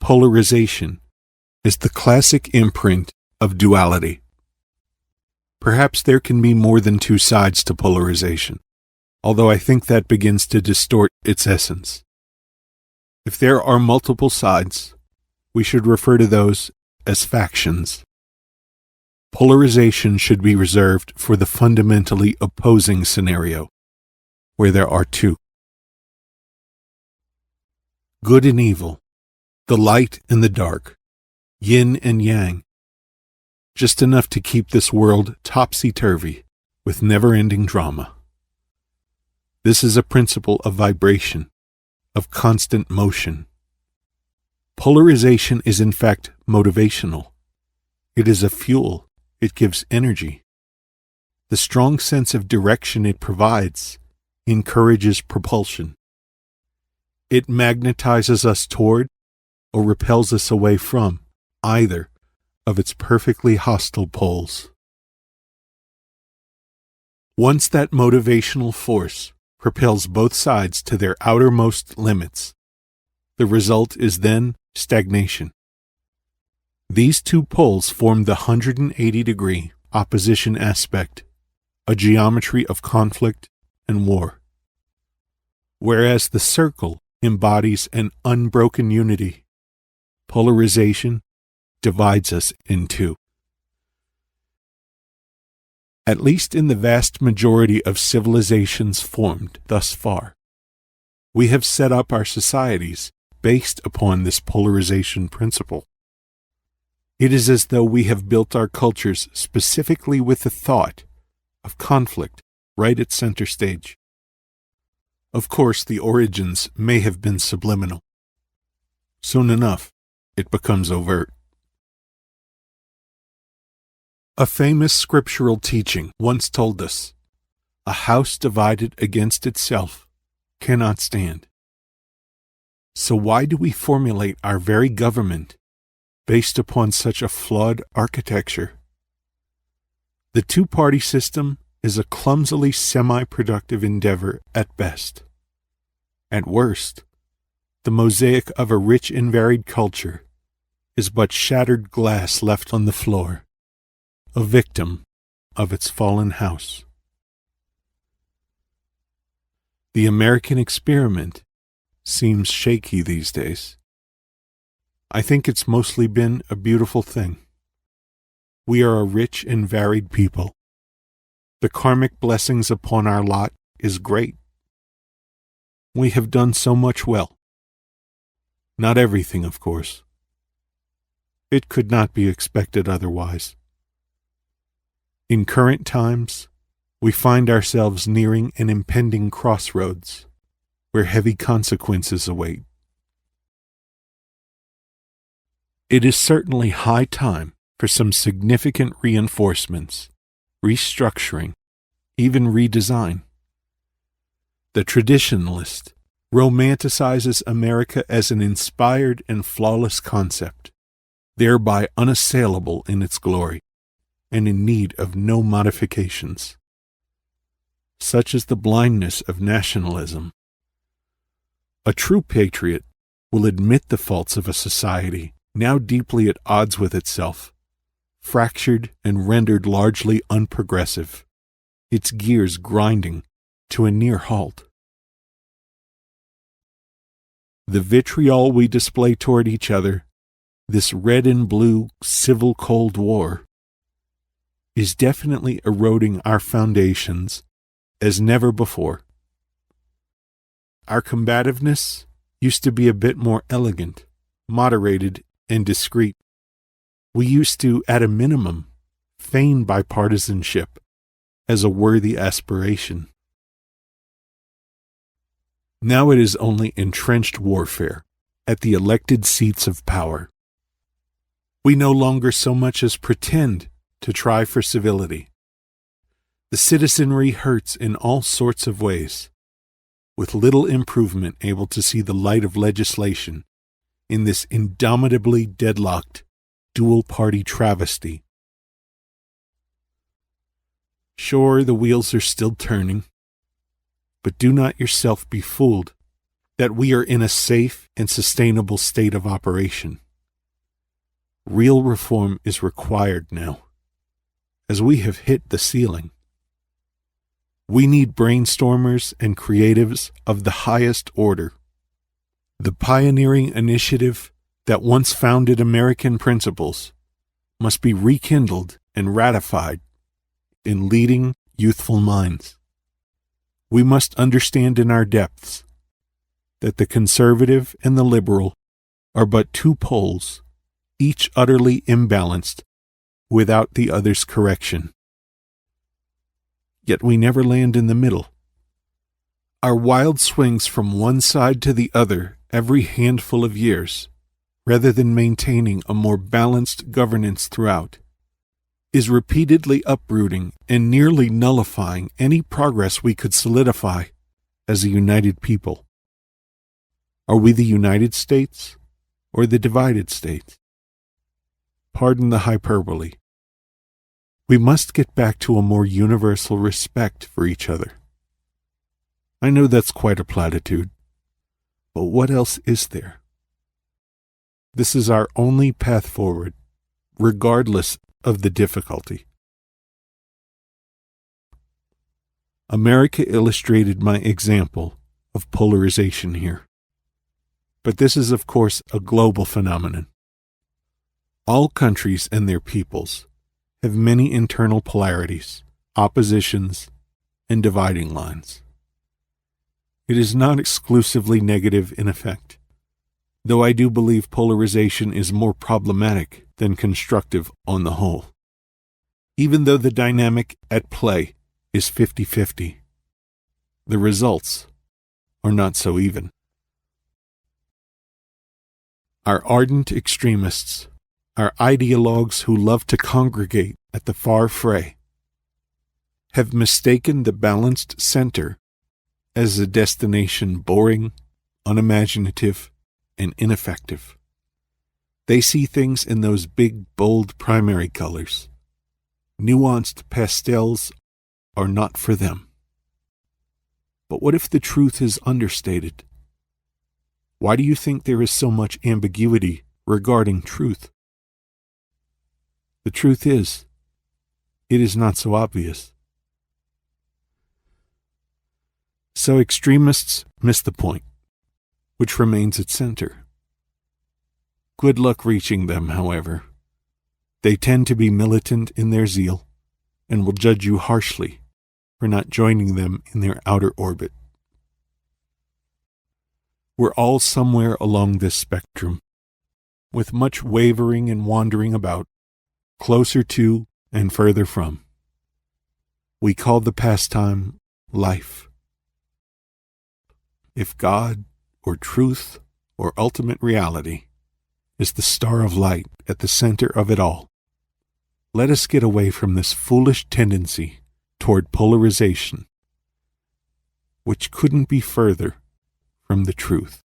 Polarization is the classic imprint of duality. Perhaps there can be more than two sides to polarization, although I think that begins to distort its essence. If there are multiple sides, we should refer to those as factions. Polarization should be reserved for the fundamentally opposing scenario, where there are two. Good and evil, the light and the dark, yin and yang, just enough to keep this world topsy-turvy with never-ending drama. This is a principle of vibration, of constant motion. Polarization is in fact motivational. It is a fuel. It gives energy. The strong sense of direction it provides encourages propulsion. It magnetizes us toward or repels us away from either of its perfectly hostile poles. Once that motivational force propels both sides to their outermost limits, the result is then stagnation. These two poles form the 180-degree opposition aspect, a geometry of conflict and war. Whereas the circle embodies an unbroken unity, polarization divides us in two. At least in the vast majority of civilizations formed thus far, we have set up our societies based upon this polarization principle. It is as though we have built our cultures specifically with the thought of conflict right at center stage. Of course, the origins may have been subliminal. Soon enough, it becomes overt. A famous scriptural teaching once told us, "A house divided against itself cannot stand." So why do we formulate our very government based upon such a flawed architecture? The two-party system is a clumsily semi-productive endeavor at best. At worst, the mosaic of a rich and varied culture is but shattered glass left on the floor, a victim of its fallen house. The American experiment seems shaky these days. I think it's mostly been a beautiful thing. We are a rich and varied people. The karmic blessings upon our lot is great. We have done so much well. Not everything, of course. It could not be expected otherwise. In current times, we find ourselves nearing an impending crossroads where heavy consequences await. It is certainly high time for some significant reinforcements, restructuring, even redesign. The traditionalist romanticizes America as an inspired and flawless concept, thereby unassailable in its glory and in need of no modifications. Such is the blindness of nationalism. A true patriot will admit the faults of a society now deeply at odds with itself, fractured and rendered largely unprogressive, its gears grinding to a near halt. The vitriol we display toward each other, this red and blue civil Cold War, is definitely eroding our foundations as never before. Our combativeness used to be a bit more elegant, moderated, and discreet. We used to, at a minimum, feign bipartisanship as a worthy aspiration. Now it is only entrenched warfare at the elected seats of power. We no longer so much as pretend to try for civility. The citizenry hurts in all sorts of ways, with little improvement able to see the light of legislation in this indomitably deadlocked dual-party travesty. Sure, the wheels are still turning, but do not yourself be fooled. that we are in a safe and sustainable state of operation. Real reform is required now, as we have hit the ceiling. We need brainstormers and creatives of the highest order. The pioneering initiative that once founded American principles must be rekindled and ratified in leading youthful minds. We must understand in our depths that the conservative and the liberal are but two poles, each utterly imbalanced, without the other's correction. Yet we never land in the middle. Our wild swings from one side to the other every handful of years, rather than maintaining a more balanced governance throughout, is repeatedly uprooting and nearly nullifying any progress we could solidify as a united people. Are we the United States or the divided states? Pardon the hyperbole. We must get back to a more universal respect for each other. I know that's quite a platitude, but what else is there? This is our only path forward, regardless of the difficulty. America illustrated my example of polarization here. But this is, of course, a global phenomenon. All countries and their peoples have many internal polarities, oppositions, and dividing lines. It is not exclusively negative in effect, though I do believe polarization is more problematic than constructive on the whole. Even though the dynamic at play is 50-50, the results are not so even. Our ardent extremists, our ideologues who love to congregate at the far fray, have mistaken the balanced center as a destination boring, unimaginative, and ineffective. They see things in those big, bold primary colors. Nuanced pastels are not for them. But what if the truth is understated? Why do you think there is so much ambiguity regarding truth? The truth is, it is not so obvious. So extremists miss the point, which remains its center. Good luck reaching them, however. They tend to be militant in their zeal and will judge you harshly for not joining them in their outer orbit. We're all somewhere along this spectrum, with much wavering and wandering about, closer to and further from. We call the pastime life. If God, or truth, or ultimate reality is the star of light at the center of it all, let us get away from this foolish tendency toward polarization, which couldn't be further from the truth.